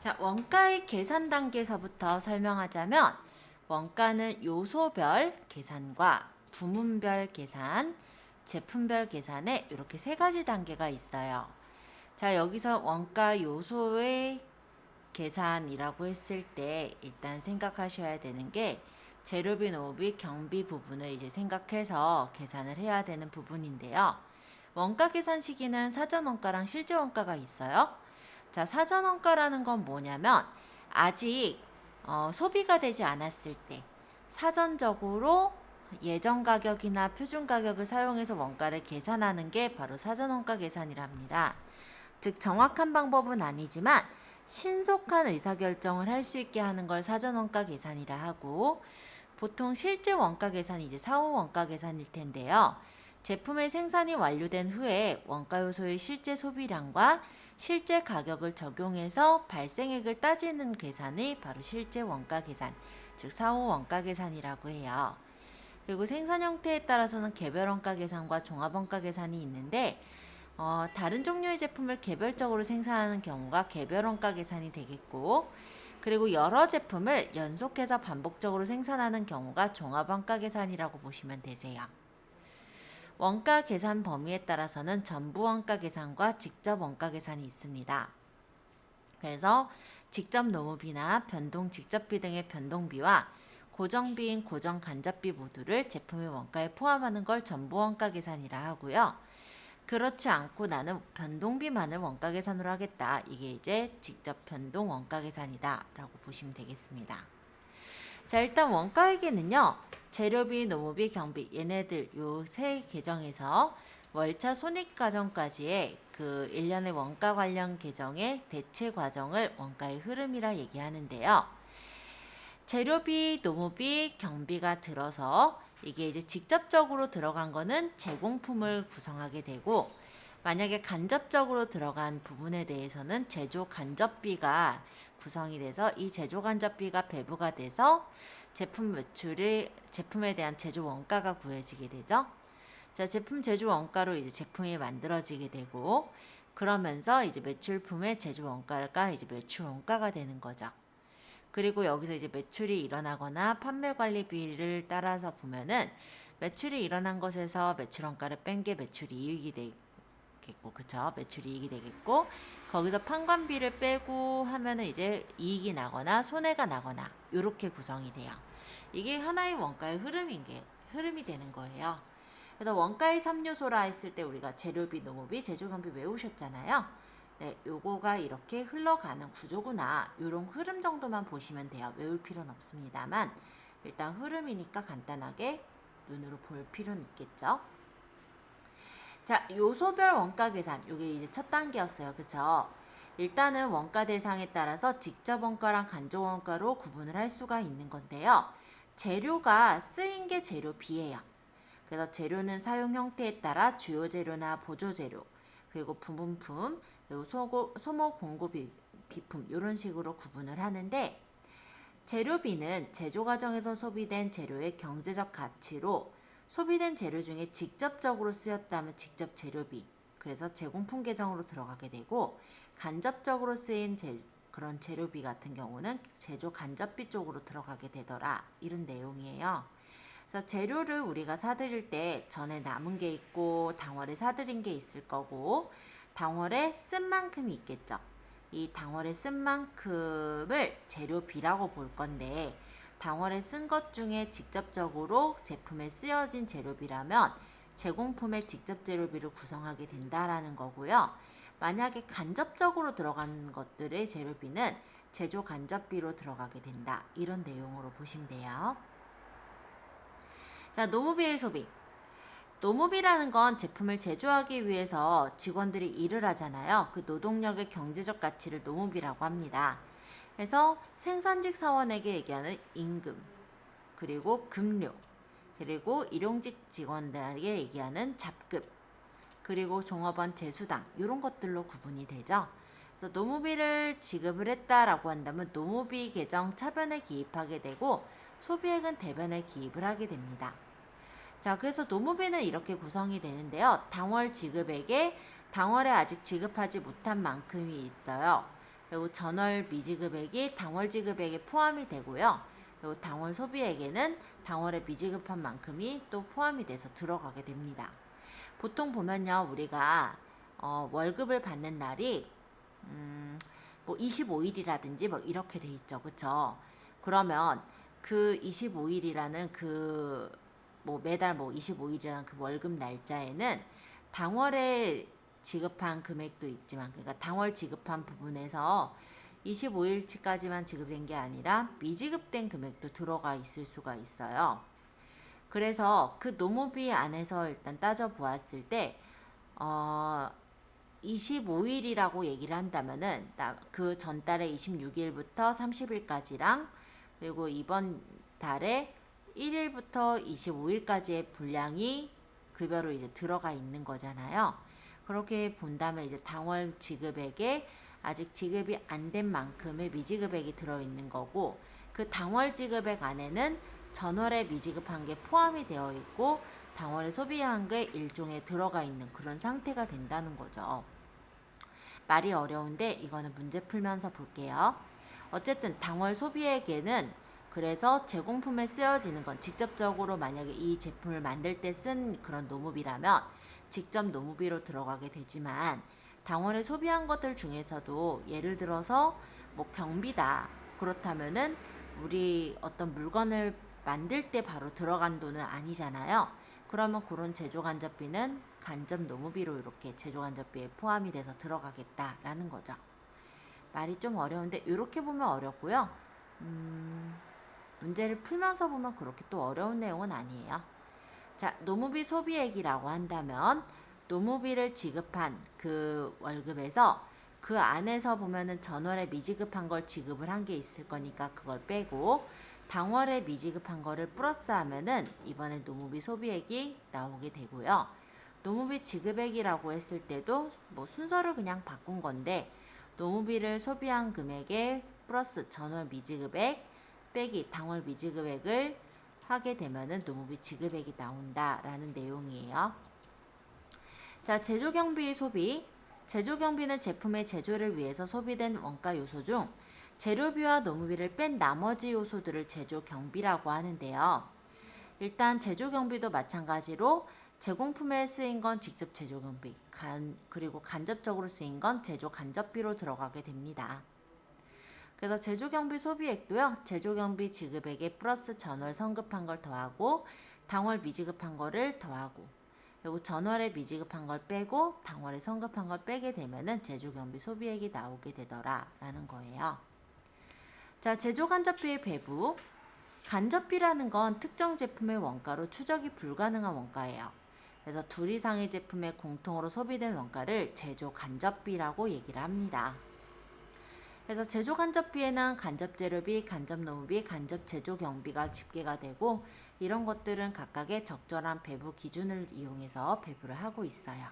자, 원가의 계산 단계에서부터 설명하자면 원가는 요소별 계산과 부문별 계산, 제품별 계산에 이렇게 세 가지 단계가 있어요. 자, 여기서 원가 요소의 계산이라고 했을 때 일단 생각하셔야 되는 게 재료비, 노무비, 경비 부분을 이제 생각해서 계산을 해야 되는 부분인데요. 원가 계산 시기는 사전 원가랑 실제 원가가 있어요. 자, 사전 원가라는 건 뭐냐면 아직 소비가 되지 않았을 때 사전적으로 예정 가격이나 표준 가격을 사용해서 원가를 계산하는 게 바로 사전 원가 계산이랍니다. 즉 정확한 방법은 아니지만 신속한 의사결정을 할 수 있게 하는 걸 사전 원가 계산이라 하고, 보통 실제 원가 계산이 이제 사후 원가 계산일 텐데요. 제품의 생산이 완료된 후에 원가 요소의 실제 소비량과 실제 가격을 적용해서 발생액을 따지는 계산이 바로 실제 원가 계산, 즉 사후 원가 계산이라고 해요. 그리고 생산 형태에 따라서는 개별 원가 계산과 종합 원가 계산이 있는데, 다른 종류의 제품을 개별적으로 생산하는 경우가 개별 원가 계산이 되겠고, 그리고 여러 제품을 연속해서 반복적으로 생산하는 경우가 종합 원가 계산이라고 보시면 되세요. 원가 계산 범위에 따라서는 전부 원가 계산과 직접 원가 계산이 있습니다. 그래서 직접 노무비나 변동 직접비 등의 변동비와 고정비인 고정 간접비 모두를 제품의 원가에 포함하는 걸 전부 원가 계산이라 하고요. 그렇지 않고 나는 변동비만을 원가 계산으로 하겠다. 이게 이제 직접 변동 원가 계산이다 라고 보시면 되겠습니다. 자, 일단 원가회계는요. 재료비, 노무비, 경비 얘네들 요 세 계정에서 월차 손익 과정까지의 그 일련의 원가 관련 계정의 대체 과정을 원가의 흐름이라 얘기하는데요. 재료비, 노무비, 경비가 들어서 이게 이제 직접적으로 들어간 거는 제공품을 구성하게 되고, 만약에 간접적으로 들어간 부분에 대해서는 제조 간접비가 구성이 돼서 이 제조 간접비가 배부가 돼서 제품 매출이 제품에 대한 제조 원가가 구해지게 되죠. 자, 제품 제조 원가로 이제 제품이 만들어지게 되고, 그러면서 이제 매출품의 제조 원가가 이제 매출 원가가 되는 거죠. 그리고 여기서 이제 매출이 일어나거나 판매 관리비를 따라서 보면은 매출이 일어난 것에서 매출 원가를 뺀 게 매출 이익이 되겠고, 그쵸? 매출 이익이 되겠고, 거기서 판관비를 빼고 하면은 이제 이익이 나거나 손해가 나거나 이렇게 구성이 돼요. 이게 하나의 원가의 흐름이 되는 거예요. 그래서 원가의 3요소라 했을 때 우리가 재료비, 노무비, 제조경비 외우셨잖아요. 네, 요거가 이렇게 흘러가는 구조구나. 요런 흐름 정도만 보시면 돼요. 외울 필요는 없습니다만 일단 흐름이니까 간단하게 눈으로 볼 필요는 있겠죠. 자, 요소별 원가 계산. 요게 이제 첫 단계였어요. 그쵸? 일단은 원가 대상에 따라서 직접 원가랑 간접 원가로 구분을 할 수가 있는 건데요. 재료가 쓰인 게 재료비예요. 그래서 재료는 사용 형태에 따라 주요 재료나 보조 재료, 그리고 부분품, 그리고 소모 공고 비품 이런 식으로 구분을 하는데, 재료비는 제조 과정에서 소비된 재료의 경제적 가치로 소비된 재료 중에 직접적으로 쓰였다면 직접 재료비, 그래서 제공품 계정으로 들어가게 되고, 간접적으로 쓰인 그런 재료비 같은 경우는 제조 간접비 쪽으로 들어가게 되더라, 이런 내용이에요. 그래서 재료를 우리가 사들일 때 전에 남은 게 있고 당월에 사들인 게 있을 거고, 당월에 쓴 만큼이 있겠죠. 이 당월에 쓴 만큼을 재료비라고 볼 건데, 당월에 쓴 것 중에 직접적으로 제품에 쓰여진 재료비라면 제공품의 직접 재료비를 구성하게 된다라는 거고요. 만약에 간접적으로 들어간 것들의 재료비는 제조 간접비로 들어가게 된다, 이런 내용으로 보시면 돼요. 자, 노무비의 소비. 노무비라는 건 제품을 제조하기 위해서 직원들이 일을 하잖아요. 그 노동력의 경제적 가치를 노무비라고 합니다. 그래서 생산직 사원에게 얘기하는 임금, 그리고 급료, 그리고 일용직 직원들에게 얘기하는 잡급, 그리고 종업원 제수당 이런 것들로 구분이 되죠. 그래서 노무비를 지급을 했다라고 한다면 노무비 계정 차변에 기입하게 되고, 소비액은 대변에 기입을 하게 됩니다. 자, 그래서 노무비는 이렇게 구성이 되는데요. 당월 지급액에 당월에 아직 지급하지 못한 만큼이 있어요. 그리고 전월 미지급액이 당월 지급액에 포함이 되고요. 그리고 당월 소비액에는 당월에 미지급한 만큼이 또 포함이 돼서 들어가게 됩니다. 보통 보면요, 우리가 월급을 받는 날이 뭐 25일이라든지 뭐 이렇게 돼 있죠, 그쵸? 그러면 그 25일이라는 그 뭐 매달 뭐 25일이라는 그 월급 날짜에는 당월에 지급한 금액도 있지만, 그러니까 당월 지급한 부분에서 25일치까지만 지급된 게 아니라 미지급된 금액도 들어가 있을 수가 있어요. 그래서 그 노무비 안에서 일단 따져 보았을 때 25일이라고 얘기를 한다면은 그 전달에 26일부터 30일까지랑 그리고 이번 달에 1일부터 25일까지의 분량이 급여로 이제 들어가 있는 거잖아요. 그렇게 본다면 이제 당월 지급액에 아직 지급이 안 된 만큼의 미지급액이 들어있는 거고, 그 당월 지급액 안에는 전월에 미지급한 게 포함이 되어 있고 당월에 소비한 게 일종의 들어가 있는 그런 상태가 된다는 거죠. 말이 어려운데 이거는 문제 풀면서 볼게요. 어쨌든 당월 소비액에는 그래서 제공품에 쓰여지는 건 직접적으로 만약에 이 제품을 만들 때 쓴 그런 노무비라면 직접 노무비로 들어가게 되지만, 당월에 소비한 것들 중에서도 예를 들어서 뭐 경비다, 그렇다면은 우리 어떤 물건을 만들 때 바로 들어간 돈은 아니잖아요. 그러면 그런 제조간접비는 간접 노무비로 이렇게 제조간접비에 포함이 돼서 들어가겠다라는 거죠. 말이 좀 어려운데 이렇게 보면 어렵고요. 문제를 풀면서 보면 그렇게 또 어려운 내용은 아니에요. 자, 노무비 소비액이라고 한다면 노무비를 지급한 그 월급에서 그 안에서 보면은 전월에 미지급한 걸 지급을 한 게 있을 거니까 그걸 빼고 당월에 미지급한 거를 플러스하면은 이번에 노무비 소비액이 나오게 되고요. 노무비 지급액이라고 했을 때도 뭐 순서를 그냥 바꾼 건데, 노무비를 소비한 금액에 플러스 전월 미지급액 빼기 당월 미지급액을 하게 되면은 노무비 지급액이 나온다라는 내용이에요. 자, 제조경비 소비. 제조경비는 제품의 제조를 위해서 소비된 원가 요소 중 재료비와 노무비를 뺀 나머지 요소들을 제조경비라고 하는데요. 일단 제조경비도 마찬가지로 제공품에 쓰인 건 직접 제조경비, 그리고 간접적으로 쓰인 건 제조간접비로 들어가게 됩니다. 그래서 제조경비 소비액도요, 제조경비 지급액에 플러스 전월 성급한 걸 더하고 당월 미지급한 거를 더하고, 그리고 전월에 미지급한 걸 빼고 당월에 성급한 걸 빼게 되면은 제조경비 소비액이 나오게 되더라 라는 거예요. 자, 제조간접비의 배부. 간접비라는 건 특정 제품의 원가로 추적이 불가능한 원가예요. 그래서 둘 이상의 제품에 공통으로 소비된 원가를 제조간접비라고 얘기를 합니다. 그래서 제조간접비에는 간접재료비, 간접노무비, 간접제조경비가 집계가 되고, 이런 것들은 각각의 적절한 배부 기준을 이용해서 배부를 하고 있어요.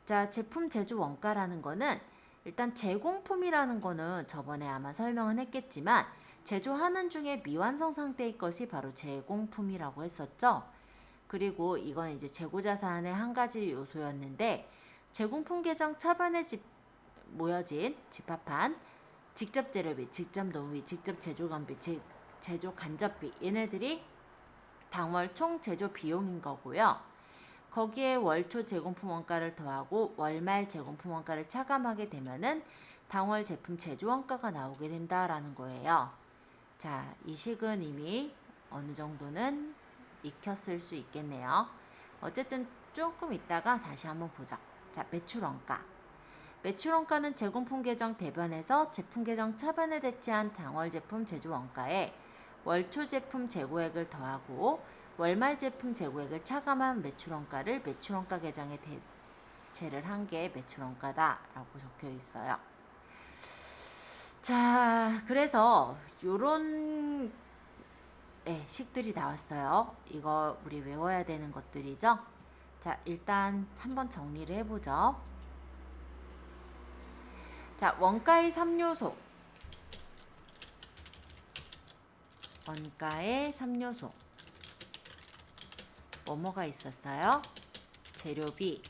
자, 제품 제조 원가라는 거는 일단 제공품이라는 거는 저번에 아마 설명은 했겠지만 제조하는 중에 미완성 상태의 것이 바로 제공품이라고 했었죠. 그리고 이건 이제 재고자산의 한 가지 요소였는데, 제공품 계정 차반에 모여진 집합한 직접 재료비, 직접 노무비, 직접 제조간비, 제조 간접비, 얘네들이 당월 총 제조 비용인 거고요. 거기에 월초 제공품 원가를 더하고 월말 제공품 원가를 차감하게 되면은 당월 제품 제조 원가가 나오게 된다라는 거예요. 자, 이 식은 이미 어느 정도는 익혔을 수 있겠네요. 어쨌든 조금 있다가 다시 한번 보자. 자, 매출 원가. 매출 원가는 제공품 계정 대변에서 제품 계정 차반에 대체한 당월 제품 제조 원가에 월초 제품 재고액을 더하고 월말 제품 재고액을 차감한 매출 원가를 매출 원가 계정에 대체를 한 게 매출 원가다라고 적혀 있어요. 자, 그래서 요런 식들이 나왔어요. 이거 우리 외워야 되는 것들이죠. 자, 일단 한번 정리를 해보죠. 자, 원가의 3요소. 원가의 3요소. 뭐뭐가 있었어요? 재료비,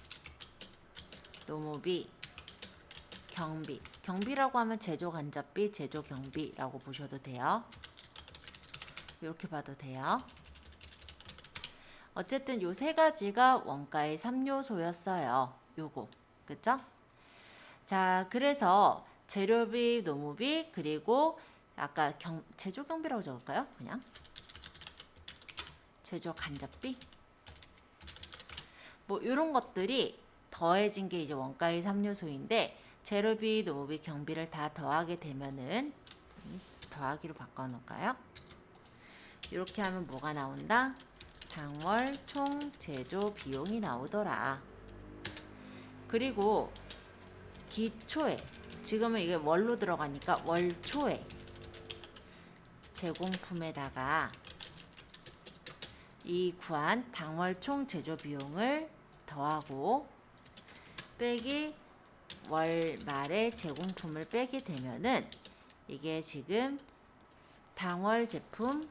노무비, 경비. 경비라고 하면 제조 간접비, 제조 경비라고 보셔도 돼요. 이렇게 봐도 돼요. 어쨌든 요 세 가지가 원가의 3요소였어요. 요거. 그쵸? 자, 그래서 재료비, 노무비, 그리고 아까 제조 경비라고 적을까요? 그냥. 제조 간접비. 뭐 요런 것들이 더해진 게 이제 원가의 3요소인데 재료비, 노무비, 경비를 다 더하게 되면은 더하기로 바꿔 놓을까요? 이렇게 하면 뭐가 나온다? 당월 총 제조 비용이 나오더라. 그리고 기초에 지금은 이게 월로 들어가니까 월초에 제공품에다가 이 구한 당월 총 제조 비용을 더하고 빼기 월 말에 제공품을 빼게 되면은 이게 지금 당월 제품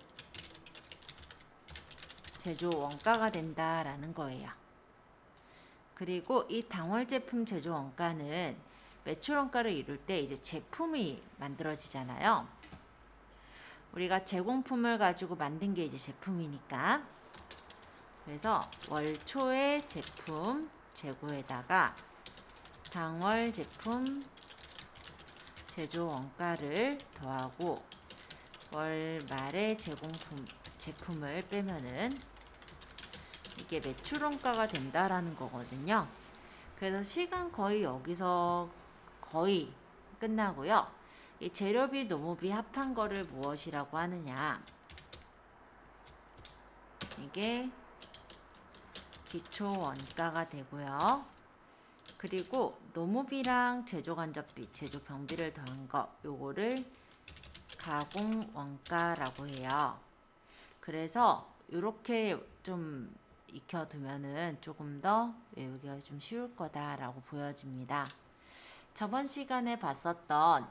제조 원가가 된다라는 거예요. 그리고 이 당월 제품 제조 원가는 매출 원가를 이룰 때 이제 제품이 만들어지잖아요. 우리가 제공품을 가지고 만든 게 이제 제품이니까. 그래서 월 초의 제품 재고에다가 당월 제품 제조 원가를 더하고 월 말에 제품을 빼면은 이게 매출 원가가 된다라는 거거든요. 그래서 식은 거의 여기서 거의 끝나고요. 이 재료비, 노무비 합한 거를 무엇이라고 하느냐? 이게 기초 원가가 되고요. 그리고 노무비랑 제조 간접비, 제조 경비를 더한 거 요거를 가공 원가라고 해요. 그래서 이렇게 좀 익혀두면은 조금 더 외우기가 좀 쉬울 거다라고 보여집니다. 저번 시간에 봤었던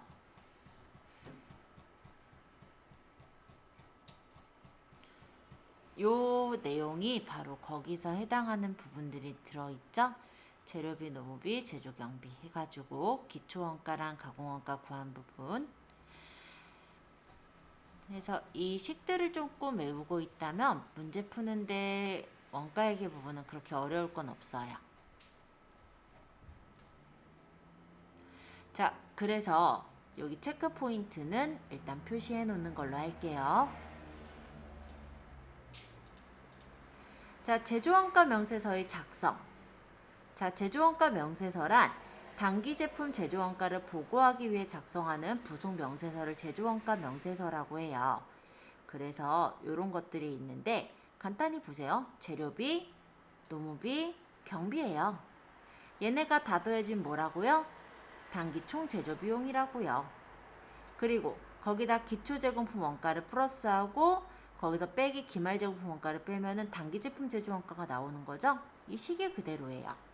요 내용이 바로 거기서 해당하는 부분들이 들어있죠. 재료비, 노무비, 제조 경비 해가지고 기초원가랑 가공원가 구한 부분. 그래서 이 식들을 조금 외우고 있다면 문제 푸는데 원가액의 부분은 그렇게 어려울 건 없어요. 자, 그래서 여기 체크 포인트는 일단 표시해 놓는 걸로 할게요. 자, 제조원가 명세서의 작성. 자, 제조원가 명세서란 단기 제품 제조원가를 보고하기 위해 작성하는 부속 명세서를 제조원가 명세서라고 해요. 그래서 이런 것들이 있는데 간단히 보세요. 재료비, 노무비, 경비예요. 얘네가 다 더해진 뭐라고요? 단기 총 제조 비용이라고요. 그리고 거기다 기초 제공품 원가를 플러스하고 거기서 빼기 기말 제공품 원가를 빼면은 단기 제품 제조 원가가 나오는 거죠. 이 식이 그대로예요.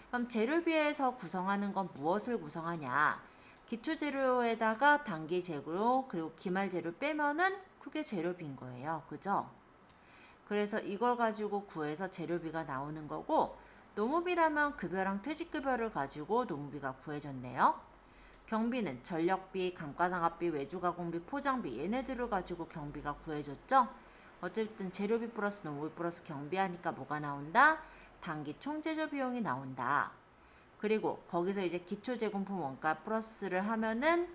그럼 재료비에서 구성하는 건 무엇을 구성하냐? 기초 재료에다가 단기 재료 그리고 기말 재료 빼면은 그게 재료비인 거예요. 그죠? 그래서 이걸 가지고 구해서 재료비가 나오는 거고 노무비라면 급여랑 퇴직급여를 가지고 노무비가 구해졌네요. 경비는 전력비, 감가상각비, 외주가공비, 포장비 얘네들을 가지고 경비가 구해졌죠. 어쨌든 재료비 플러스 노무비 플러스 경비하니까 뭐가 나온다? 단기 총제조 비용이 나온다. 그리고 거기서 이제 기초제공품 원가 플러스를 하면은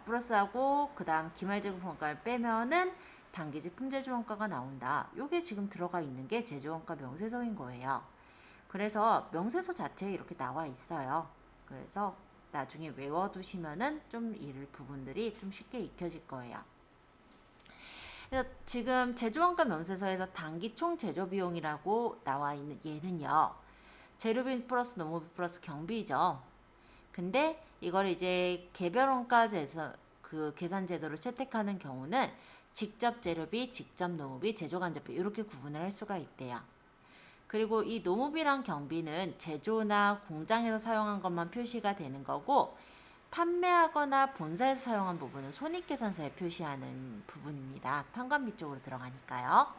플러스하고 그 다음 기말제공품 원가를 빼면은 단기 제품 제조 원가가 나온다. 요게 지금 들어가 있는 게 제조 원가 명세서인 거예요. 그래서 명세서 자체에 이렇게 나와 있어요. 그래서 나중에 외워두시면은 좀 이 부분들이 좀 쉽게 익혀질 거예요. 그래서 지금 제조원가 명세서에서 단기 총 제조 비용이라고 나와 있는 얘는요. 재료비 플러스 노무비 플러스 경비죠. 근데 이걸 이제 개별원가제에서 그 계산 제도를 채택하는 경우는 직접 재료비, 직접 노무비, 제조 간접비 이렇게 구분을 할 수가 있대요. 그리고 이 노무비랑 경비는 제조나 공장에서 사용한 것만 표시가 되는 거고 판매하거나 본사에서 사용한 부분은 손익계산서에 표시하는 부분입니다. 판관비 쪽으로 들어가니까요.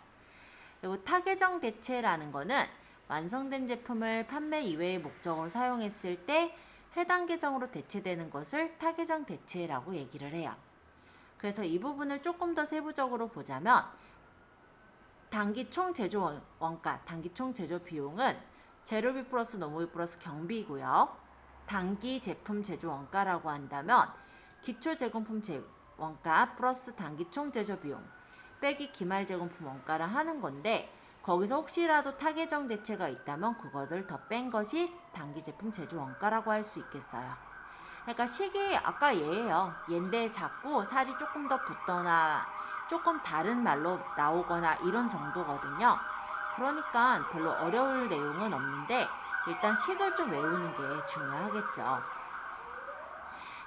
그리고 타계정 대체라는 거는 완성된 제품을 판매 이외의 목적으로 사용했을 때 해당 계정으로 대체되는 것을 타계정 대체라고 얘기를 해요. 그래서 이 부분을 조금 더 세부적으로 보자면 단기 총 제조 원가, 단기 총 제조 비용은 재료비 플러스 노무비 플러스 경비고요. 단기 제품 제조 원가라고 한다면 기초 제공품 원가 플러스 단기 총 제조 비용 빼기 기말 제공품 원가를 하는 건데, 거기서 혹시라도 타계정 대체가 있다면 그것을 더 뺀 것이 단기 제품 제조 원가라고 할 수 있겠어요. 그러니까 식이 아까 얘예요. 얘인데 자꾸 살이 조금 더 붙거나 조금 다른 말로 나오거나 이런 정도거든요. 그러니까 별로 어려울 내용은 없는데 일단 식을 좀 외우는 게 중요하겠죠.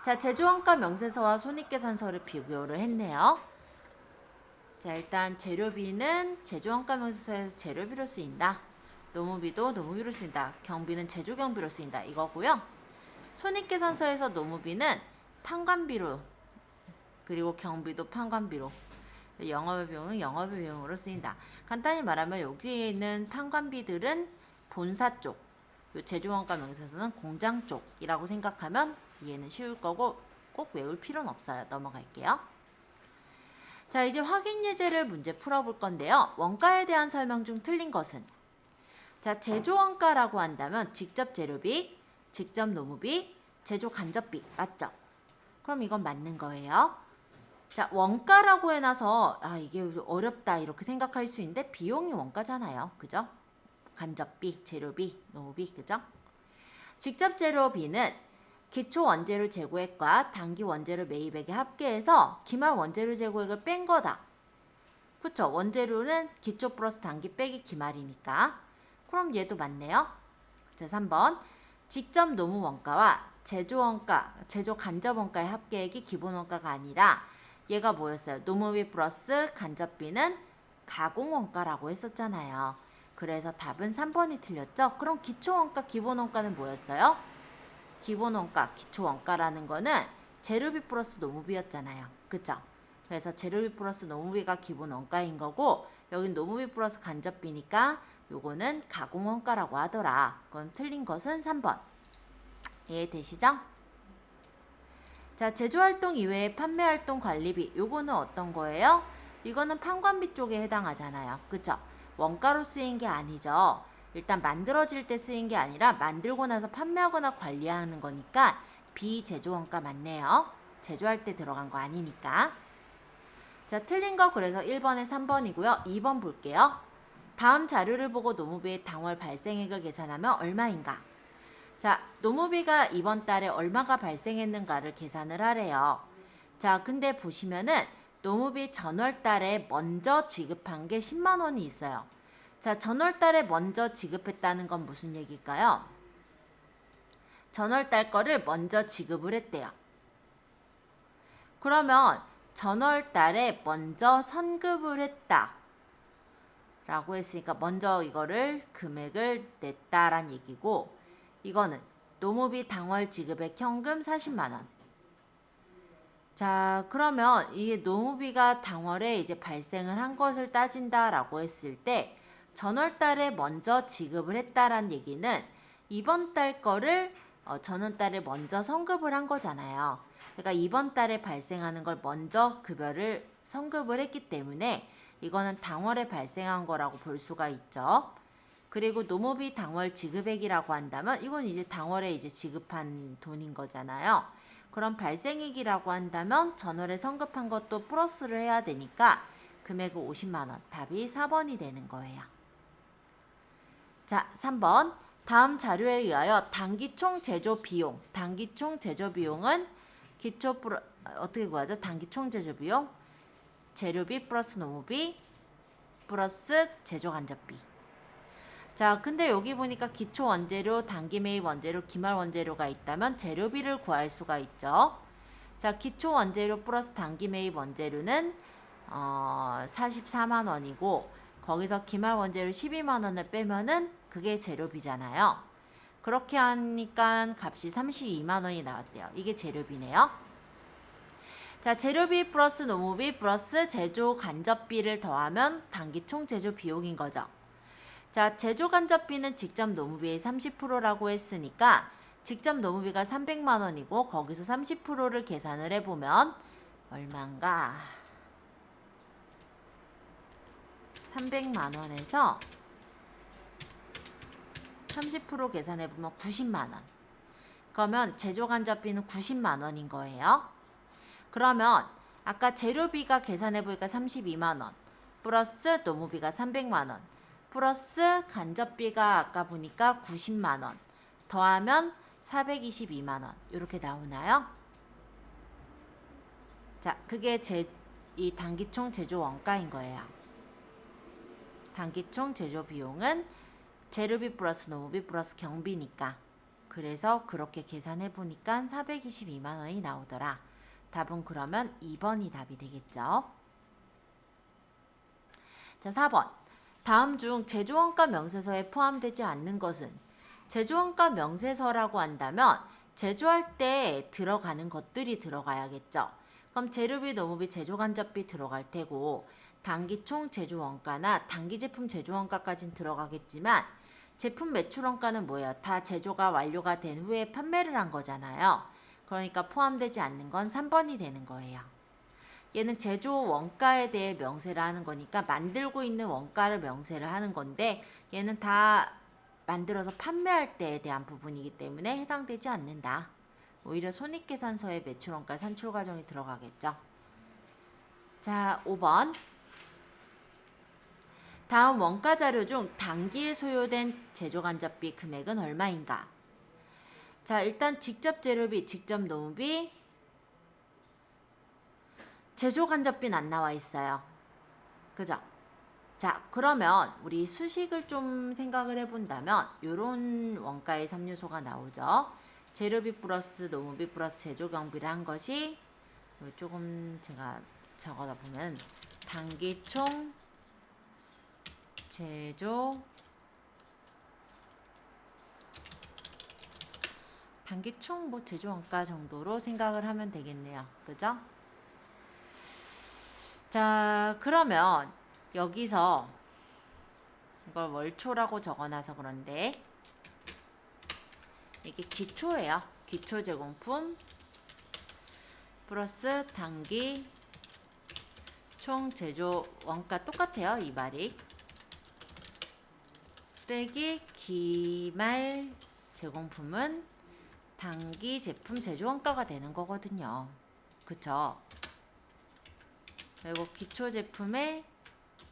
자, 제조원가 명세서와 손익계산서를 비교를 했네요. 자, 일단 재료비는 제조원가 명세서에서 재료비로 쓰인다. 노무비도 노무비로 쓰인다. 경비는 제조경비로 쓰인다. 이거고요. 손익계산서에서 노무비는 판관비로, 그리고 경비도 판관비로, 영업의 비용은 영업의 비용으로 쓰인다. 간단히 말하면 여기에 있는 판관비들은 본사 쪽, 제조원가 명세서는 공장 쪽이라고 생각하면 이해는 쉬울 거고 꼭 외울 필요는 없어요. 넘어갈게요. 자, 이제 확인 예제를 문제 풀어볼 건데요. 원가에 대한 설명 중 틀린 것은? 자, 제조원가라고 한다면 직접 재료비, 직접 노무비, 제조 간접비 맞죠? 그럼 이건 맞는 거예요. 자, 원가라고 해놔서 이게 어렵다 이렇게 생각할 수 있는데 비용이 원가잖아요. 그죠? 간접비, 재료비, 노무비, 그죠? 직접 재료비는 기초 원재료 재고액과 단기 원재료 매입액의 합계해서 기말 원재료 재고액을 뺀 거다. 그쵸? 원재료는 기초 플러스 단기 빼기 기말이니까. 그럼 얘도 맞네요. 자, 3번. 직접 노무 원가와 제조 원가, 제조 간접 원가의 합계액이 기본 원가가 아니라 얘가 뭐였어요? 노무비 플러스 간접비는 가공 원가라고 했었잖아요. 그래서 답은 3번이 틀렸죠? 그럼 기초 원가, 기본 원가는 뭐였어요? 기본 원가, 기초 원가라는 거는 재료비 플러스 노무비였잖아요. 그쵸? 그래서 재료비 플러스 노무비가 기본 원가인 거고, 여긴 노무비 플러스 간접비니까 요거는 가공 원가라고 하더라. 그건 틀린 것은 3번. 이해되시죠? 자, 제조활동 이외에 판매활동 관리비, 요거는 어떤 거예요? 이거는 판관비 쪽에 해당하잖아요. 그쵸? 원가로 쓰인 게 아니죠. 일단 만들어질 때 쓰인 게 아니라 만들고 나서 판매하거나 관리하는 거니까 비제조원가 맞네요. 제조할 때 들어간 거 아니니까. 자, 틀린 거 그래서 1번에 3번이고요. 2번 볼게요. 다음 자료를 보고 노무비의 당월 발생액을 계산하면 얼마인가? 자, 노무비가 이번 달에 얼마가 발생했는가를 계산을 하래요. 자, 근데 보시면은 노무비 전월 달에 먼저 지급한 게 10만 원이 있어요. 자, 전월 달에 먼저 지급했다는 건 무슨 얘기일까요? 전월 달 거를 먼저 지급을 했대요. 그러면 전월 달에 먼저 선급을 했다 라고 했으니까 먼저 이거를 금액을 냈다란 얘기고, 이거는 노무비 당월 지급액 현금 40만 원. 자, 그러면 이게 노무비가 당월에 이제 발생을 한 것을 따진다라고 했을 때 전월 달에 먼저 지급을 했다란 얘기는 이번 달 거를 전월 달에 먼저 선급을 한 거잖아요. 그러니까 이번 달에 발생하는 걸 먼저 급여를 선급을 했기 때문에 이거는 당월에 발생한 거라고 볼 수가 있죠. 그리고 노무비 당월 지급액이라고 한다면 이건 이제 당월에 이제 지급한 돈인 거잖아요. 그럼 발생액이라고 한다면 전월에 선급한 것도 플러스를 해야 되니까 금액은 50만 원. 답이 4번이 되는 거예요. 자, 3번. 다음 자료에 의하여 단기총 제조 비용. 단기총 제조 비용은 어떻게 구하죠? 단기총 제조 비용. 재료비 플러스 노무비 플러스 제조 간접비. 자, 근데 여기 보니까 기초 원재료, 단기 매입 원재료, 기말 원재료가 있다면 재료비를 구할 수가 있죠. 자, 기초 원재료 플러스 단기 매입 원재료는 44만 원이고 거기서 기말 원재료 12만 원을 빼면은 그게 재료비잖아요. 그렇게 하니까 값이 32만 원이 나왔대요. 이게 재료비네요. 자, 재료비 플러스 노무비 플러스 제조 간접비를 더하면 단기 총 제조 비용인 거죠. 자, 제조 간접비는 직접 노무비의 30%라고 했으니까 직접 노무비가 300만 원이고 거기서 30%를 계산을 해보면 얼마인가? 300만 원에서 30% 계산해보면 90만 원. 그러면 제조간접비는 90만 원인 거예요. 그러면 아까 재료비가 계산해보니까 32만 원 플러스 노무비가 300만 원 플러스 간접비가 아까 보니까 90만 원 더하면 422만 원 이렇게 나오나요? 자, 그게 이 단기총 제조 원가인 거예요. 단기총 제조 비용은 재료비 플러스 노무비 플러스 경비니까. 그래서 그렇게 계산해 보니까 422만 원이 나오더라. 답은 그러면 2번이 답이 되겠죠. 자, 4번. 다음 중 제조원가 명세서에 포함되지 않는 것은? 제조원가 명세서라고 한다면 제조할 때 들어가는 것들이 들어가야겠죠. 그럼 재료비, 노무비, 제조간접비 들어갈 테고 단기총 제조원가나 단기제품 제조원가까지는 들어가겠지만 제품 매출원가는 뭐예요? 다 제조가 완료가 된 후에 판매를 한 거잖아요. 그러니까 포함되지 않는 건 3번이 되는 거예요. 얘는 제조 원가에 대해 명세를 하는 거니까 만들고 있는 원가를 명세를 하는 건데 얘는 다 만들어서 판매할 때에 대한 부분이기 때문에 해당되지 않는다. 오히려 손익계산서에 매출원가 산출 과정이 들어가겠죠. 자, 5번. 다음 원가 자료 중 단기에 소요된 제조간접비 금액은 얼마인가? 자, 일단 직접 재료비, 직접 노무비, 제조간접비는 안 나와 있어요. 그죠? 자, 그러면 우리 수식을 좀 생각을 해본다면 이런 원가의 3요소가 나오죠. 재료비 플러스 노무비 플러스 제조경비를 한 것이 조금 제가 적어다 보면 단기총 제조 단기총 뭐 제조원가 정도로 생각을 하면 되겠네요. 그죠? 자, 그러면 여기서 이걸 월초라고 적어놔서 그런데 이게 기초예요. 기초 제공품 플러스 단기 총 제조 원가 똑같아요. 이 말이 빼기 기말 제공품은 단기 제품 제조 원가가 되는 거거든요. 그쵸? 그리고 기초 제품의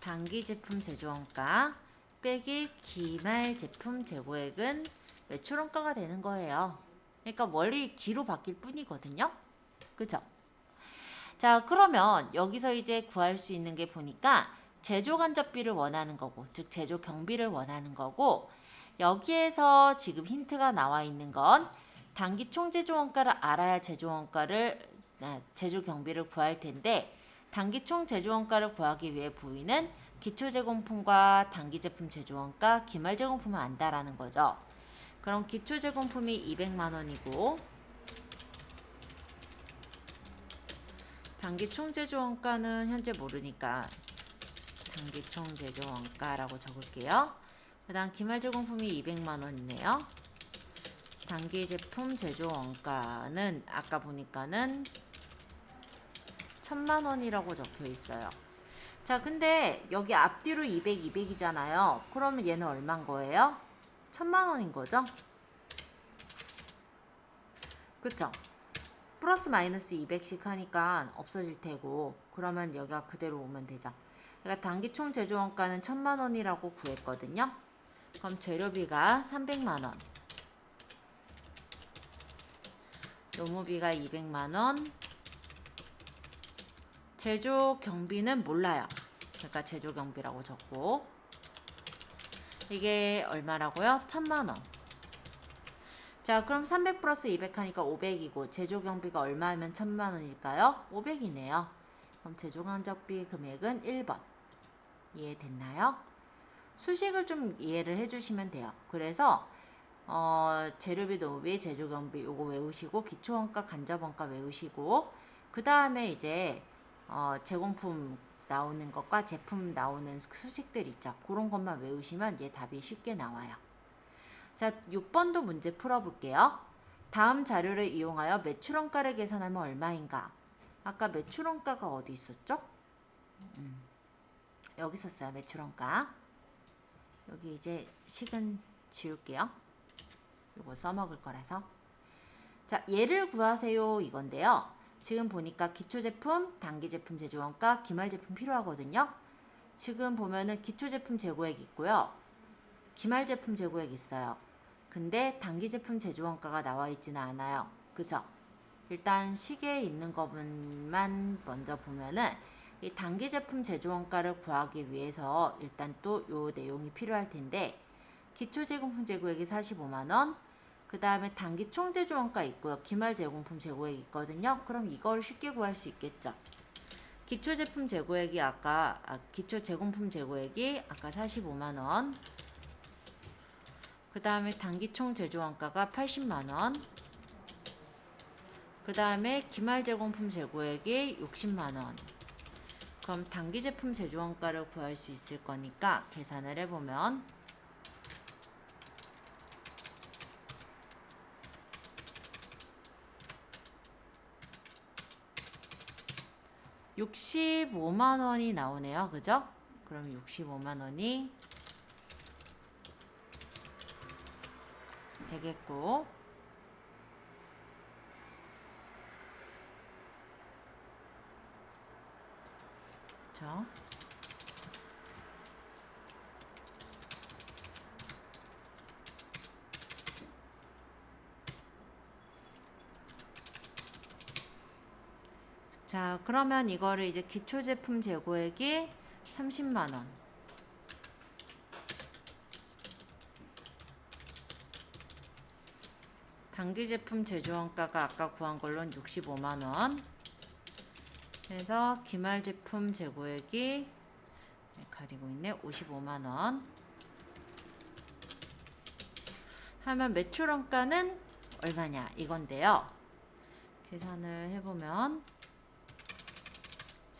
단기 제품 제조 원가 빼기 기말 제품 재고액은 매출 원가가 되는 거예요. 그러니까 원리 기로 바뀔 뿐이거든요. 그죠? 자, 그러면 여기서 이제 구할 수 있는 게 보니까 제조 간접비를 원하는 거고, 즉 제조 경비를 원하는 거고, 여기에서 지금 힌트가 나와 있는 건 단기 총 제조 원가를 알아야 제조 경비를 구할 텐데, 단기 총 제조 원가를 구하기 위해 보이는 기초 제공품과 단기 제품 제조 원가, 기말 제공품은 안다라는 거죠. 그럼 기초 제공품이 200만 원이고 단기 총 제조 원가는 현재 모르니까 단기 총 제조 원가라고 적을게요. 그 다음 기말 제공품이 200만 원이네요. 단기 제품 제조 원가는 아까 보니까는 1000만 원이라고 적혀 있어요. 자, 근데 여기 앞뒤로 200, 200이잖아요. 그러면 얘는 얼마인 거예요? 1000만 원인 거죠? 그쵸? 플러스 마이너스 200씩 하니까 없어질 테고, 그러면 여기가 그대로 오면 되죠. 그러니까 단기 총 제조 원가는 1000만 원이라고 구했거든요. 그럼 재료비가 300만 원, 노무비가 200만 원, 제조 경비는 몰라요. 그러니까 제조 경비라고 적고, 이게 얼마라고요? 1000만 원. 자, 그럼 300 플러스 200 하니까 500이고 제조 경비가 얼마면 1000만 원일까요? 500이네요. 그럼 제조 간접비 금액은 1번. 이해됐나요? 수식을 좀 이해를 해주시면 돼요. 그래서 재료비, 노무비, 제조 경비 요거 외우시고 기초원가, 간접원가 외우시고 그 다음에 이제 제공품 나오는 것과 제품 나오는 수식들 있죠. 그런 것만 외우시면 얘 답이 쉽게 나와요. 자, 6번도 문제 풀어볼게요. 다음 자료를 이용하여 매출원가를 계산하면 얼마인가? 아까 매출원가가 어디 있었죠? 여기 있었어요. 매출원가. 여기 이제 식은 지울게요. 이거 써먹을 거라서. 자, 얘를 구하세요 이건데요. 지금 보니까 기초제품, 단기제품 제조원가, 기말제품 필요하거든요. 지금 보면은 기초제품 재고액 있고요. 기말제품 재고액 있어요. 근데 단기제품 제조원가가 나와 있지는 않아요. 그죠? 일단 시계에 있는 것만 먼저 보면은 이 단기제품 제조원가를 구하기 위해서 일단 또 요 내용이 필요할 텐데 기초제공품 재고액이 45만원, 그 다음에 단기 총제조원가 있고요. 기말제공품 재고액 있거든요. 그럼 이걸 쉽게 구할 수 있겠죠. 기초제품 재고액이 기초제공품 재고액이 아까 45만원, 그 다음에 단기 총제조원가가 80만원, 그 다음에 기말제공품 재고액이 60만원. 그럼 단기제품 제조원가를 구할 수 있을 거니까 계산을 해보면 65만원이 나오네요. 그죠? 그럼 65만원이 되겠고, 그쵸? 자, 그러면 이거를 이제 기초제품 재고액이 30만원, 단기제품 제조원가가 아까 구한 걸로는 65만원, 그래서 기말제품 재고액이 가리고 있네. 55만원 하면 매출원가는 얼마냐 이건데요. 계산을 해보면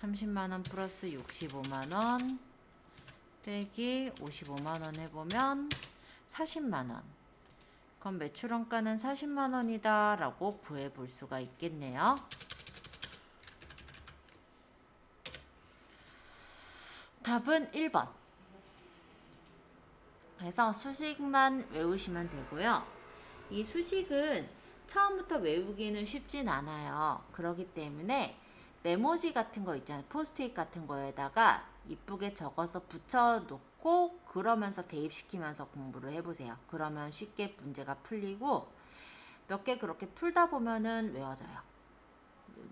30만원 플러스 65만원 빼기 55만원 해보면 40만원. 그럼 매출원가는 40만원이다 라고 구해볼 수가 있겠네요. 답은 1번. 그래서 수식만 외우시면 되고요. 이 수식은 처음부터 외우기는 쉽진 않아요. 그렇기 때문에 메모지 같은 거 있잖아요. 포스트잇 같은 거에다가 이쁘게 적어서 붙여놓고 그러면서 대입시키면서 공부를 해보세요. 그러면 쉽게 문제가 풀리고 몇 개 그렇게 풀다 보면은 외워져요.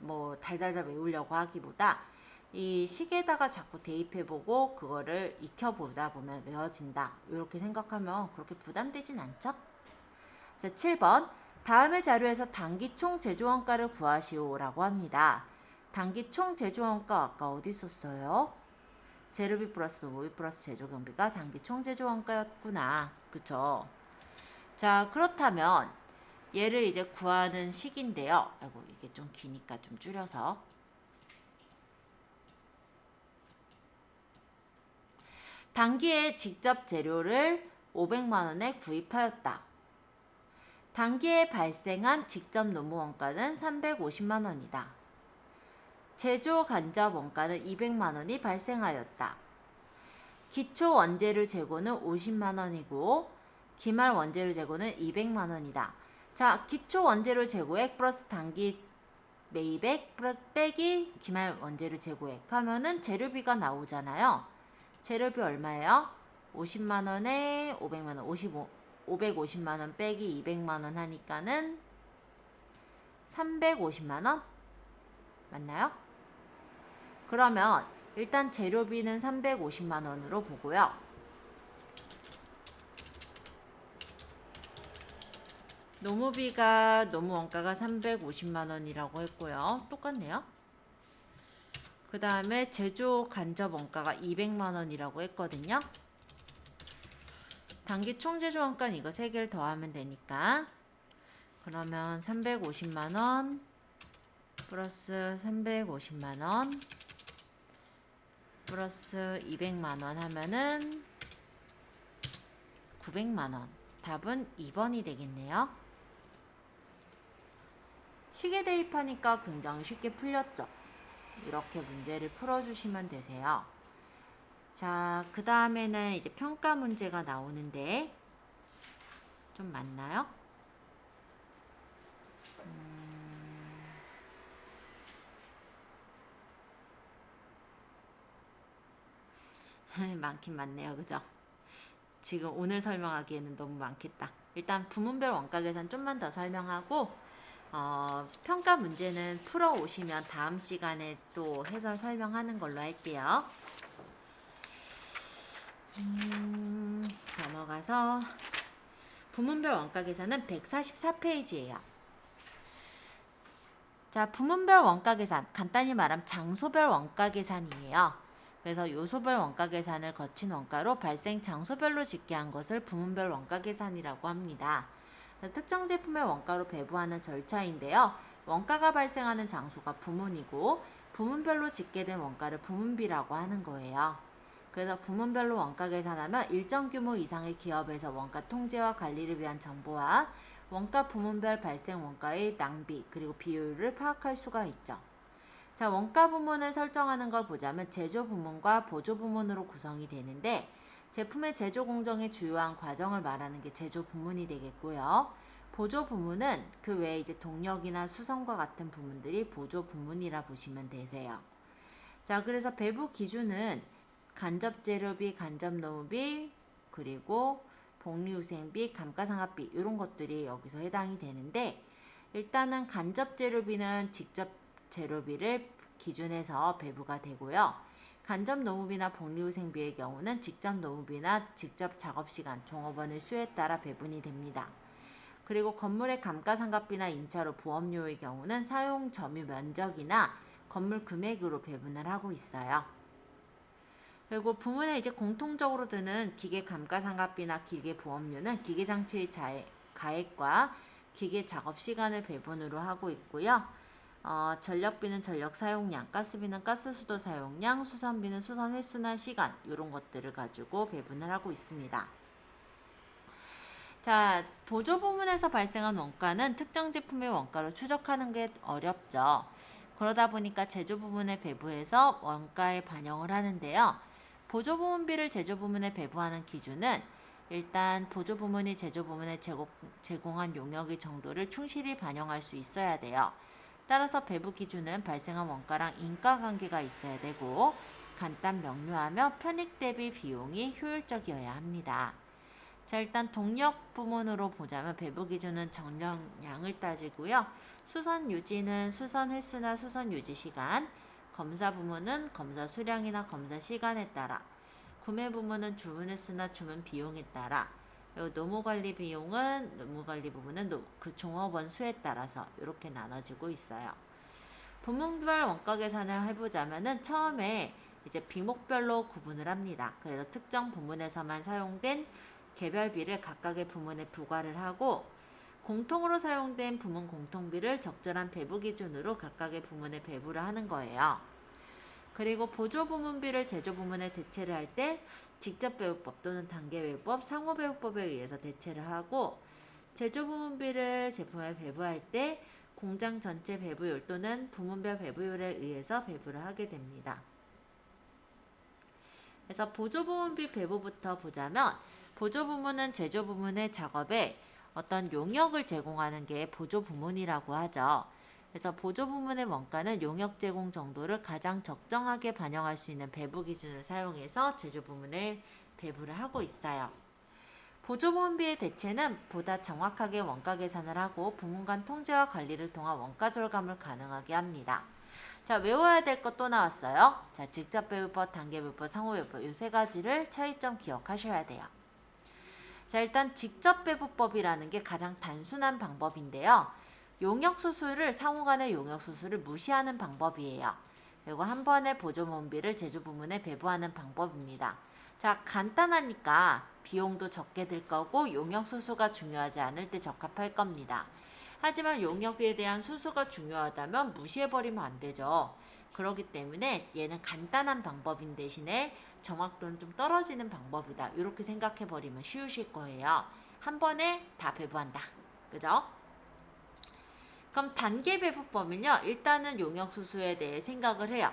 뭐 달달달 외우려고 하기보다 이 식에다가 자꾸 대입해보고 그거를 익혀보다 보면 외워진다. 이렇게 생각하면 그렇게 부담되진 않죠? 자, 7번. 다음의 자료에서 단기 총 제조원가를 구하시오 라고 합니다. 단기 총 제조원가 아까 어디 있었어요? 재료비 플러스 노무비 플러스 제조경비가 단기 총 제조원가였구나. 그쵸? 자, 그렇다면 얘를 이제 구하는 식인데요. 아이고, 이게 좀 기니까 좀 줄여서. 단기에 직접 재료를 500만원에 구입하였다. 단기에 발생한 직접 노무 원가는 350만원이다. 제조 간접 원가는 200만원이 발생하였다. 기초 원재료 재고는 50만원이고 기말 원재료 재고는 200만원이다. 자, 기초 원재료 재고액 플러스 단기 매입액 플러스 빼기 기말 원재료 재고액 하면은 재료비가 나오잖아요. 재료비 얼마예요? 50만원에 500만원, 550만원 빼기 200만원 하니까는 350만원? 맞나요? 그러면 일단 재료비는 350만원으로 보고요. 노무 원가가 350만원이라고 했고요. 똑같네요. 그 다음에 제조 간접 원가가 200만원이라고 했거든요. 단기 총제조 원가는 이거 3개를 더하면 되니까 그러면 350만원 플러스 350만원 플러스 200만원 하면은 900만원. 답은 2번이 되겠네요. 시계 대입하니까 굉장히 쉽게 풀렸죠. 이렇게 문제를 풀어주시면 되세요. 자, 그 다음에는 이제 평가 문제가 나오는데 좀 많나요? 많긴 많네요. 그죠? 지금 오늘 설명하기에는 너무 많겠다. 일단 부문별 원가 계산 좀만 더 설명하고 평가 문제는 풀어 오시면 다음 시간에 또 해설 설명하는 걸로 할게요. 넘어가서 부문별 원가 계산은 144페이지예요. 자, 부문별 원가 계산, 간단히 말하면 장소별 원가 계산이에요. 그래서 요소별 원가 계산을 거친 원가로 발생 장소별로 집계한 것을 부문별 원가 계산이라고 합니다. 특정 제품의 원가로 배부하는 절차인데요. 원가가 발생하는 장소가 부문이고 부문별로 집계된 원가를 부문비라고 하는 거예요. 그래서 부문별로 원가 계산하면 일정 규모 이상의 기업에서 원가 통제와 관리를 위한 정보와 원가 부문별 발생 원가의 낭비 그리고 비율을 파악할 수가 있죠. 자, 원가 부문을 설정하는 걸 보자면 제조 부문과 보조 부문으로 구성이 되는데 제품의 제조 공정의 주요한 과정을 말하는 게 제조 부문이 되겠고요. 보조 부문은 그 외에 이제 동력이나 수선과 같은 부문들이 보조 부문이라 보시면 되세요. 자, 그래서 배부 기준은 간접 재료비, 간접 노무비, 그리고 복리후생비, 감가상각비 이런 것들이 여기서 해당이 되는데 일단은 간접 재료비는 직접 재료비를 기준해서 배부가 되고요. 간접 노무비나 복리후생비의 경우는 직접 노무비나 직접 작업시간, 종업원의 수에 따라 배분이 됩니다. 그리고 건물의 감가상각비나 임차료 보험료의 경우는 사용 점유 면적이나 건물 금액으로 배분을 하고 있어요. 그리고 부문에 이제 공통적으로 드는 기계 감가상각비나 기계 보험료는 기계 장치의 가액과 기계 작업 시간을 배분으로 하고 있고요. 전력비는 전력 사용량, 가스비는 가스 수도 사용량, 수선비는 수선 횟수나 시간 이런 것들을 가지고 배분을 하고 있습니다. 자, 보조 부문에서 발생한 원가는 특정 제품의 원가로 추적하는 게 어렵죠. 그러다 보니까 제조 부문에 배부해서 원가에 반영을 하는데요. 보조 부문비를 제조 부문에 배부하는 기준은 일단 보조 부문이 제조 부문에 제공한 용역의 정도를 충실히 반영할 수 있어야 돼요. 따라서 배부 기준은 발생한 원가랑 인과관계가 있어야 되고 간단 명료하며 편익 대비 비용이 효율적이어야 합니다. 자, 일단 동력 부문으로 보자면 배부 기준은 정력량을 따지고요. 수선 유지는 수선 횟수나 수선 유지 시간, 검사 부문은 검사 수량이나 검사 시간에 따라, 구매 부문은 주문 횟수나 주문 비용에 따라, 노무 관리 비용은 노무 관리 부문은 그 종업원 수에 따라서 이렇게 나눠지고 있어요. 부문별 원가 계산을 해보자면은 처음에 이제 비목별로 구분을 합니다. 그래서 특정 부문에서만 사용된 개별비를 각각의 부문에 부과를 하고 공통으로 사용된 부문 공통비를 적절한 배부 기준으로 각각의 부문에 배부를 하는 거예요. 그리고 보조 부문비를 제조 부문에 대체를 할 때 직접 배부법 또는 단계 배부법, 상호 배부법에 의해서 대체를 하고 제조 부문비를 제품에 배부할 때 공장 전체 배부율 또는 부문별 배부율에 의해서 배부를 하게 됩니다. 그래서 보조 부문비 배부부터 보자면 보조 부문은 제조 부문의 작업에 어떤 용역을 제공하는 게 보조 부문이라고 하죠. 그래서 보조 부문의 원가는 용역 제공 정도를 가장 적정하게 반영할 수 있는 배부 기준을 사용해서 제조 부문에 배부를 하고 있어요. 보조 부문비의 대체는 보다 정확하게 원가 계산을 하고 부문 간 통제와 관리를 통한 원가 절감을 가능하게 합니다. 자, 외워야 될 것 또 나왔어요. 자, 직접 배부법, 단계 배부법, 상호 배부법 이 세 가지를 차이점 기억하셔야 돼요. 자, 일단 직접 배부법이라는 게 가장 단순한 방법인데요. 용역 수수를 상호 간의 용역 수수를 무시하는 방법이에요. 그리고 한 번에 보조 부문비를 제조 부문에 배부하는 방법입니다. 자, 간단하니까 비용도 적게 들 거고 용역 수수가 중요하지 않을 때 적합할 겁니다. 하지만 용역에 대한 수수가 중요하다면 무시해버리면 안 되죠. 그렇기 때문에 얘는 간단한 방법인 대신에 정확도는 좀 떨어지는 방법이다. 이렇게 생각해버리면 쉬우실 거예요. 한 번에 다 배부한다. 그죠? 그럼 단계 배분법은요. 일단은 용역수수에 대해 생각을 해요.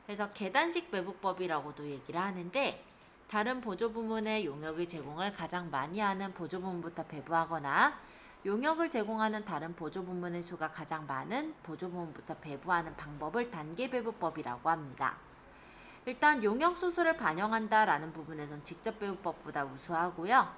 그래서 계단식 배분법이라고도 얘기를 하는데 다른 보조부문의 용역의 제공을 가장 많이 하는 보조부문부터 배부하거나 용역을 제공하는 다른 보조부문의 수가 가장 많은 보조부문부터 배부하는 방법을 단계 배분법이라고 합니다. 일단 용역수수를 반영한다라는 부분에선 직접 배분법보다 우수하고요.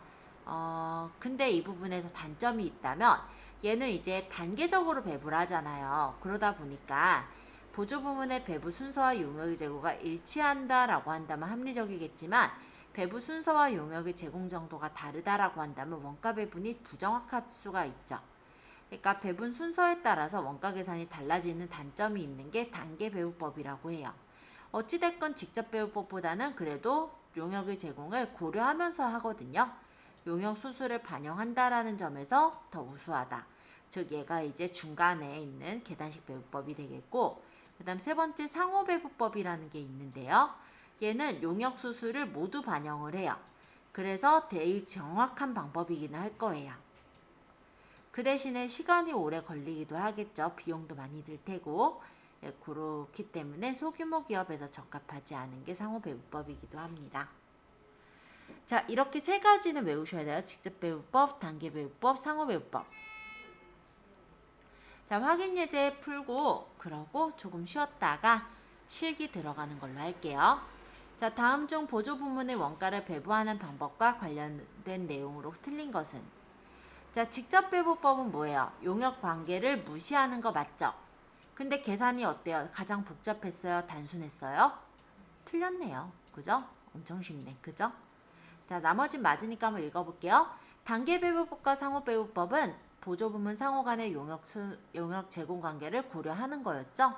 근데 이 부분에서 단점이 있다면 얘는 이제 단계적으로 배부를 하잖아요. 그러다 보니까 보조부문의 배부 순서와 용역의 제고가 일치한다라고 한다면 합리적이겠지만 배부 순서와 용역의 제공 정도가 다르다라고 한다면 원가 배분이 부정확할 수가 있죠. 그러니까 배분 순서에 따라서 원가 계산이 달라지는 단점이 있는 게 단계 배분법이라고 해요. 어찌됐건 직접 배분법보다는 그래도 용역의 제공을 고려하면서 하거든요. 용역 수수를 반영한다라는 점에서 더 우수하다. 즉 얘가 이제 중간에 있는 계단식 배분법이 되겠고, 그 다음 세 번째 상호 배분법이라는 게 있는데요. 얘는 용역 수수를 모두 반영을 해요. 그래서 제일 정확한 방법이기는 할 거예요. 그 대신에 시간이 오래 걸리기도 하겠죠. 비용도 많이 들 테고. 그렇기 때문에 소규모 기업에서 적합하지 않은 게 상호 배분법이기도 합니다. 자, 이렇게 세 가지는 외우셔야 돼요. 직접 배분법, 단계 배분법, 상호 배분법. 자, 확인 예제 풀고 그러고 조금 쉬었다가 실기 들어가는 걸로 할게요. 자, 다음 중 보조 부문의 원가를 배부하는 방법과 관련된 내용으로 틀린 것은? 자, 직접 배분법은 뭐예요? 용역 관계를 무시하는 거 맞죠? 근데 계산이 어때요? 가장 복잡했어요? 단순했어요? 틀렸네요. 그죠? 엄청 쉽네. 그죠? 자, 나머진 맞으니까 한번 읽어볼게요. 단계 배분법과 상호 배분법은 보조부문 상호 간의 용역 제공 관계를 고려하는 거였죠.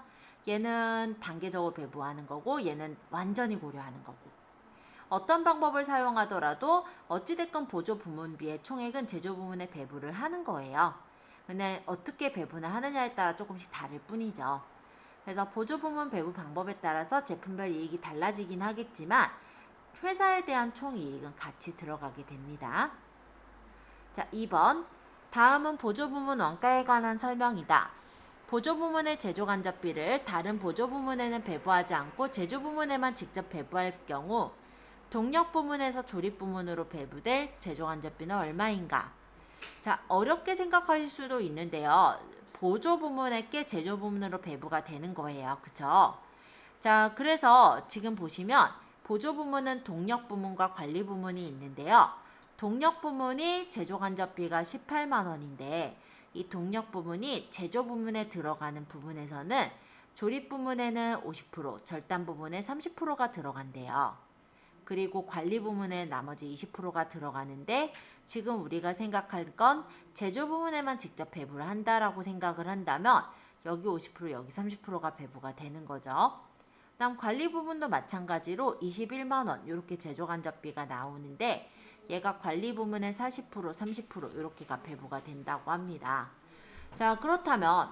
얘는 단계적으로 배분하는 거고 얘는 완전히 고려하는 거고. 어떤 방법을 사용하더라도 어찌됐건 보조부문비의 총액은 제조부문에 배분을 하는 거예요. 근데 어떻게 배분을 하느냐에 따라 조금씩 다를 뿐이죠. 그래서 보조부문 배분 방법에 따라서 제품별 이익이 달라지긴 하겠지만 회사에 대한 총이익은 같이 들어가게 됩니다. 자, 2번. 다음은 보조부문 원가에 관한 설명이다. 보조부문의 제조간접비를 다른 보조부문에는 배부하지 않고 제조부문에만 직접 배부할 경우 동력부문에서 조립부문으로 배부될 제조간접비는 얼마인가? 자, 어렵게 생각하실 수도 있는데요. 보조부문에게 제조부문으로 배부가 되는 거예요. 그쵸? 자, 그래서 지금 보시면 보조부문은 동력부문과 관리부문이 있는데요. 동력부문이 제조간접비가 18만 원인데 이 동력부문이 제조부문에 들어가는 부분에서는 조립부문에는 50%, 절단부문에 30%가 들어간대요. 그리고 관리부문에 나머지 20%가 들어가는데 지금 우리가 생각할 건 제조부문에만 직접 배부를 한다라고 생각을 한다면 여기 50%, 여기 30%가 배부가 되는 거죠. 다음 관리 부분도 마찬가지로 21만 원 이렇게 제조간접비가 나오는데 얘가 관리 부문의 40%, 30% 이렇게가 배부가 된다고 합니다. 자, 그렇다면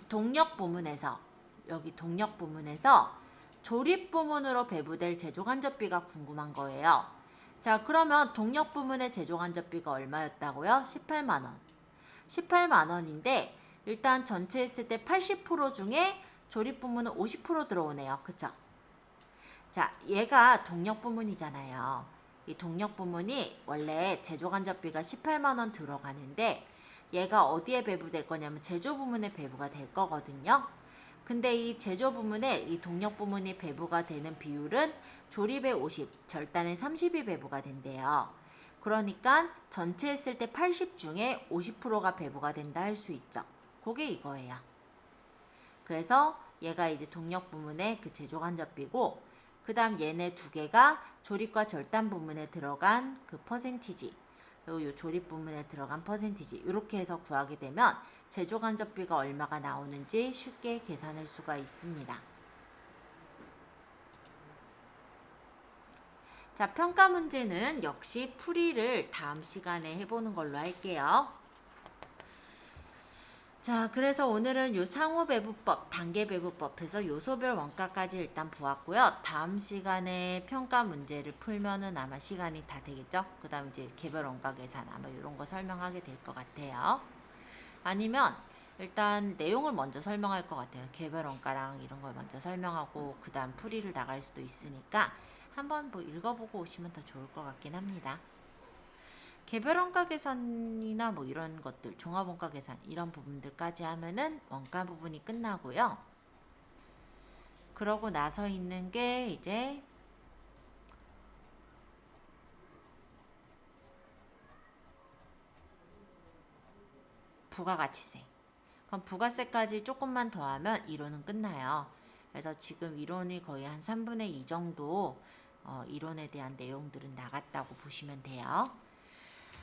동력 부문에서 여기 동력 부문에서 조립 부문으로 배부될 제조간접비가 궁금한 거예요. 자, 그러면 동력 부문의 제조간접비가 얼마였다고요? 18만 원. 18만 원인데 일단 전체 했을 때 80% 중에 조립 부문은 50% 들어오네요. 그쵸? 자, 얘가 동력 부문이잖아요. 이 동력 부문이 원래 제조간접비가 18만 원 들어가는데 얘가 어디에 배부될 거냐면 제조 부문에 배부가 될 거거든요. 근데 이 제조 부문에 이 동력 부문이 배부가 되는 비율은 조립의 50, 절단의 30이 배부가 된대요. 그러니까 전체 했을 때 80 중에 50%가 배부가 된다 할 수 있죠. 그게 이거예요. 그래서 얘가 이제 동력 부문의 그 제조간접비고 그 다음 얘네 두 개가 조립과 절단 부문에 들어간 그 퍼센티지 그리고 이 조립 부문에 들어간 퍼센티지 이렇게 해서 구하게 되면 제조간접비가 얼마가 나오는지 쉽게 계산할 수가 있습니다. 자, 평가 문제는 역시 풀이를 다음 시간에 해보는 걸로 할게요. 자, 그래서 오늘은 요 상호 배분법, 단계 배분법에서 요소별 원가까지 일단 보았고요. 다음 시간에 평가 문제를 풀면은 아마 시간이 다 되겠죠? 그 다음 이제 개별 원가 계산 아마 이런 거 설명하게 될 것 같아요. 아니면 일단 내용을 먼저 설명할 것 같아요. 개별 원가랑 이런 걸 먼저 설명하고 그 다음 풀이를 나갈 수도 있으니까 한번 뭐 읽어보고 오시면 더 좋을 것 같긴 합니다. 개별 원가 계산이나 뭐 이런 것들, 종합 원가 계산 이런 부분들까지 하면은 원가 부분이 끝나고요. 그러고 나서 있는 게 이제 부가가치세. 그럼 부가세까지 조금만 더하면 이론은 끝나요. 그래서 지금 이론이 거의 한 3분의 2 정도 이론에 대한 내용들은 나갔다고 보시면 돼요.